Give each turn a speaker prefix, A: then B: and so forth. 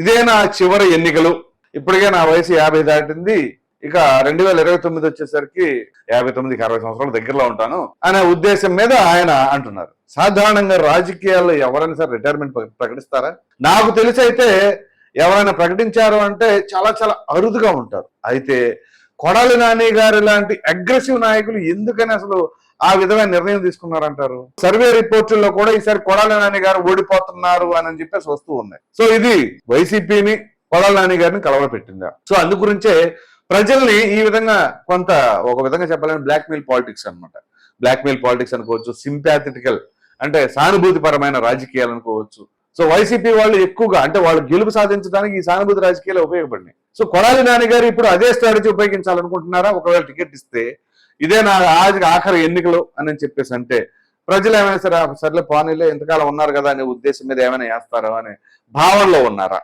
A: ఇదే నా చివరి ఎన్నికలు, ఇప్పటికే నా వయసు 50 దాటింది, ఇక 2029 వచ్చేసరికి 59కి 60 సంవత్సరాల దగ్గరలో ఉంటాను అనే ఉద్దేశం మీద ఆయన అంటున్నారు. సాధారణంగా రాజకీయాల్లో ఎవరైనా సరే రిటైర్మెంట్ ప్రకటిస్తారా? నాకు తెలిసి అయితే ఎవరైనా ప్రకటించారు అంటే చాలా చాలా అరుదుగా ఉంటారు. అయితే కొడాలి నాని గారు లాంటి అగ్రెసివ్ నాయకులు ఎందుకని అసలు ఆ విధమైన నిర్ణయం తీసుకున్నారంటారు? సర్వే రిపోర్టుల్లో కూడా ఈసారి కొడాలి నాని గారు ఓడిపోతున్నారు అని చెప్పేసి వస్తూ ఉన్నాయి. సో ఇది వైసీపీని, కొడాలి నాని గారిని కలవరపెట్టిందా? సో అందు గురించే ప్రజల్ని ఈ విధంగా కొంత ఒక విధంగా చెప్పాలంటే బ్లాక్మెయిల్ పాలిటిక్స్ అనమాట. బ్లాక్మెయిల్ పాలిటిక్స్ అనుకోవచ్చు, సింపాథెటికల్ అంటే సానుభూతిపరమైన రాజకీయాలు అనుకోవచ్చు. సో వైసీపీ వాళ్ళు ఎక్కువగా అంటే వాళ్ళు గెలుపు సాధించడానికి ఈ సానుభూతి రాజకీయాలు ఉపయోగపడినాయి. సో కొడాలి నాని గారు ఇప్పుడు అదే స్ట్రాటజీ ఉపయోగించాలనుకుంటున్నారా? ఒకవేళ టికెట్ ఇస్తే ఇదే నా ఆఖరి ఎన్నికలు అని చెప్పేసి అంటే ప్రజలు ఏమైనా సరే సర్లే పోనీలే ఇంతకాలం ఉన్నారు కదా అనే ఉద్దేశం మీద ఏమైనా వేస్తారో అనే భావనలో ఉన్నారా?